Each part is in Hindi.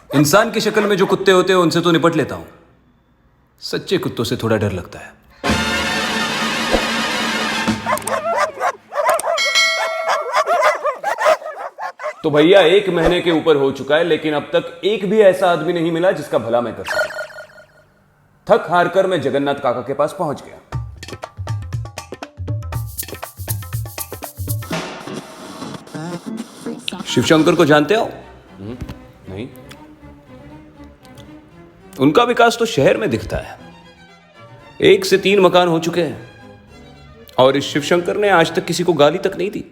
इंसान की शक्ल में जो कुत्ते होते हैं उनसे तो निपट लेता हूं, सच्चे कुत्तों से थोड़ा डर लगता है। तो भैया 1 महीने के ऊपर हो चुका है, लेकिन अब तक एक भी ऐसा आदमी नहीं मिला जिसका भला मैं कर सकूं। थक हार कर मैं जगन्नाथ काका के पास पहुंच गया। शिवशंकर को जानते हो? नहीं। उनका विकास तो शहर में दिखता है। 1 से 3 मकान हो चुके हैं और इस शिवशंकर ने आज तक किसी को गाली तक नहीं दी।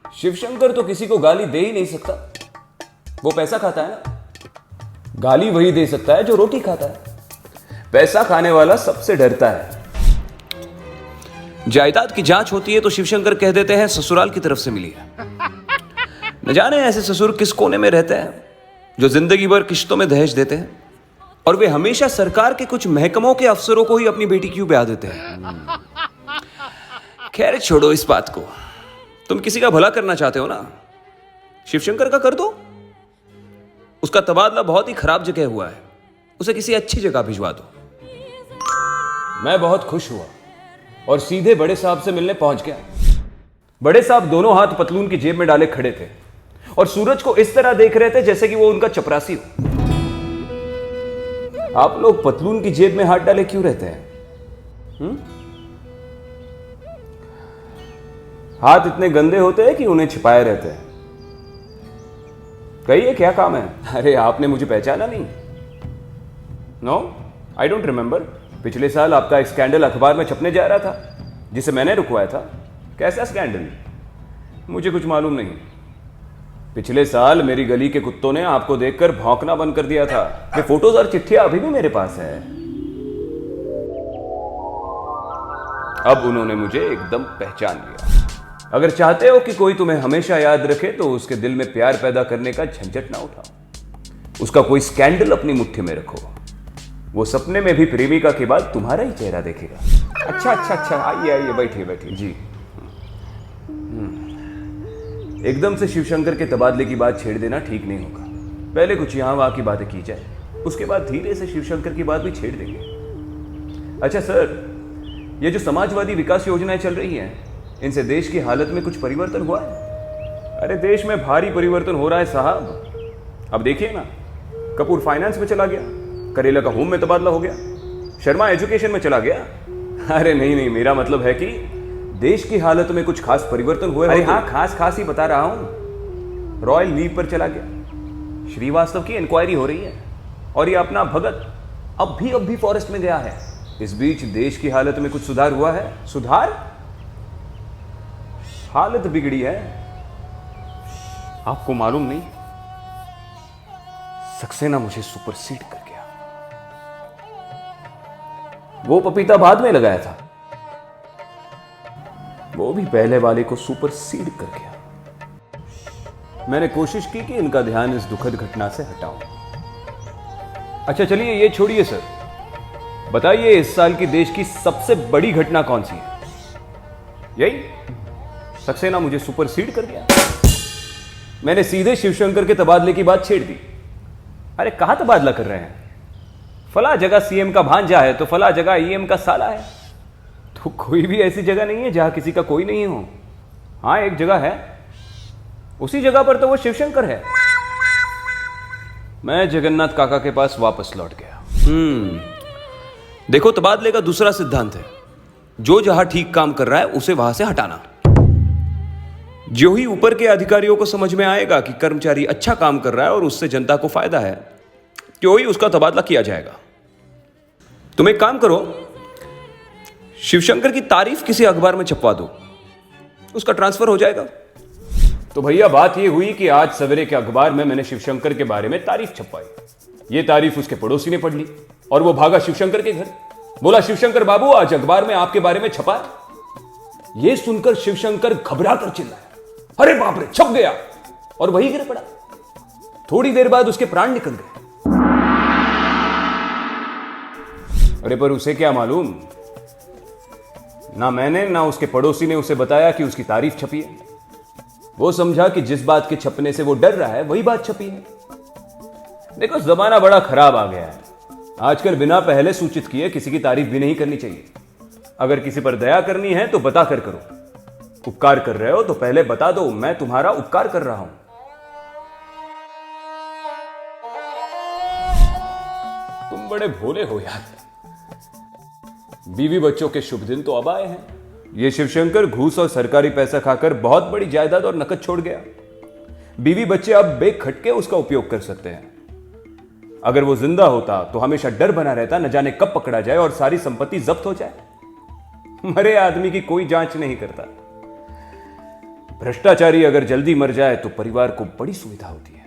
शिवशंकर तो किसी को गाली दे ही नहीं सकता, वो पैसा खाता है ना। गाली वही दे सकता है जो रोटी खाता है। पैसा खाने वाला सबसे डरता है। जायदाद की जांच होती है तो शिवशंकर कह देते हैं ससुराल की तरफ से मिली है। न जाने ऐसे ससुर किस कोने में रहते हैं जो जिंदगी भर किश्तों में दहेज देते हैं, और वे हमेशा सरकार के कुछ महकमों के अफसरों को ही अपनी बेटी क्यों ब्याह देते हैं। खैर छोड़ो इस बात को। तुम किसी का भला करना चाहते हो ना, शिवशंकर का कर दो। उसका तबादला बहुत ही खराब जगह हुआ है, उसे किसी अच्छी जगह भिजवा दो। मैं बहुत खुश हुआ और सीधे बड़े साहब से मिलने पहुंच गया। बड़े साहब दोनों हाथ पतलून की जेब में डाले खड़े थे और सूरज को इस तरह देख रहे थे जैसे कि वो उनका चपरासी हो। आप लोग पतलून की जेब में हाथ डाले क्यों रहते हैं? हाथ इतने गंदे होते हैं कि उन्हें छिपाए रहते हैं। कहिए क्या काम है? अरे आपने मुझे पहचाना नहीं? No, I don't remember. पिछले साल आपका एक स्कैंडल अखबार में छपने जा रहा था जिसे मैंने रुकवाया था। कैसा स्कैंडल? मुझे कुछ मालूम नहीं। पिछले साल मेरी गली के कुत्तों ने आपको देखकर भौंकना बंद कर दिया था। ये फोटोज और चिट्ठियां अभी भी मेरे पास है। अब उन्होंने मुझे एकदम पहचान लिया। अगर चाहते हो कि कोई तुम्हें हमेशा याद रखे तो उसके दिल में प्यार पैदा करने का झंझट ना उठाओ। उसका कोई स्कैंडल अपनी मुट्ठी में रखो। वो सपने में भी प्रेमिका के बाद तुम्हारा ही चेहरा देखेगा। अच्छा, आइए आइए, बैठिए बैठिए जी। एकदम से शिवशंकर के तबादले की बात छेड़ देना ठीक नहीं होगा। पहले कुछ यहां वहां की बातें की जाए, उसके बाद धीरे से शिवशंकर की बात भी छेड़ देंगे। अच्छा सर, ये जो समाजवादी विकास योजनाएं चल रही हैं, इनसे देश की हालत में कुछ परिवर्तन हुआ है? अरे देश में भारी परिवर्तन हो रहा है साहब। अब देखिए ना, कपूर फाइनेंस में चला गया, करेला का होम में तबादला हो गया, शर्मा एजुकेशन में चला गया। अरे नहीं, मेरा मतलब है कि देश की हालत में कुछ खास परिवर्तन हुए। अरे हाँ, खास ही बता रहा हूं। रॉयल लीव पर चला गया, श्रीवास्तव की इंक्वायरी हो रही है, और ये अपना भगत अब भी फॉरेस्ट में गया है। इस बीच देश की हालत में कुछ सुधार हुआ है। सुधार? हालत बिगड़ी है। आपको मालूम नहीं, सक्सेना मुझे सुपरसीड कर गया। वो पपीता बाद में लगाया था, वो भी पहले वाले को सुपरसीड कर गया। मैंने कोशिश की कि इनका ध्यान इस दुखद घटना से हटाऊं। अच्छा चलिए ये छोड़िए सर, बताइए इस साल की देश की सबसे बड़ी घटना कौन सी है? यही, सक्सेना मुझे सुपरसीड कर गया। मैंने सीधे शिवशंकर के तबादले की बात छेड़ दी। अरे कहां तबादला कर रहे हैं? फला जगह सीएम का भांजा है तो फला जगह ईएम का साला है। तो कोई भी ऐसी जगह नहीं है जहां किसी का कोई नहीं हो। हाँ एक जगह है, उसी जगह पर तो वो शिवशंकर है। मैं जगन्नाथ काका के पास वापस लौट गया। देखो, तबादले का दूसरा सिद्धांत है, जो जहां ठीक काम कर रहा है उसे वहां से हटाना। जो ही ऊपर के अधिकारियों को समझ में आएगा कि कर्मचारी अच्छा काम कर रहा है और उससे जनता को फायदा है, तो ही उसका तबादला किया जाएगा। तुम एक काम करो, शिवशंकर की तारीफ किसी अखबार में छपवा दो, उसका ट्रांसफर हो जाएगा। तो भैया बात यह हुई कि आज सवेरे के अखबार में मैंने शिवशंकर के बारे में तारीफ छपवाई। ये तारीफ उसके पड़ोसी ने पढ़ ली और वो भागा शिवशंकर के घर। बोला, शिवशंकर बाबू आज अखबार में आपके बारे में छपा है। यह सुनकर शिवशंकर घबरा कर चिल्लाया, अरे बाप रे, छप गया, और वही गिर पड़ा। थोड़ी देर बाद उसके प्राण निकल गए। अरे पर उसे क्या मालूम, ना मैंने ना उसके पड़ोसी ने उसे बताया कि उसकी तारीफ छपी है। वो समझा कि जिस बात के छपने से वो डर रहा है वही बात छपी है। देखो जमाना बड़ा खराब आ गया है। आजकल बिना पहले सूचित किए किसी की तारीफ भी नहीं करनी चाहिए। अगर किसी पर दया करनी है तो बता कर करो। उपकार कर रहे हो तो पहले बता दो, मैं तुम्हारा उपकार कर रहा हूं। तुम बड़े भोले हो यार। बीवी बच्चों के शुभ दिन तो अब आए हैं। ये शिवशंकर घूस और सरकारी पैसा खाकर बहुत बड़ी जायदाद और नकद छोड़ गया। बीवी बच्चे अब बेखटके उसका उपयोग कर सकते हैं। अगर वो जिंदा होता तो हमेशा डर बना रहता, न जाने कब पकड़ा जाए और सारी संपत्ति जब्त हो जाए। मरे आदमी की कोई जांच नहीं करता। भ्रष्टाचारी अगर जल्दी मर जाए तो परिवार को बड़ी सुविधा होती है।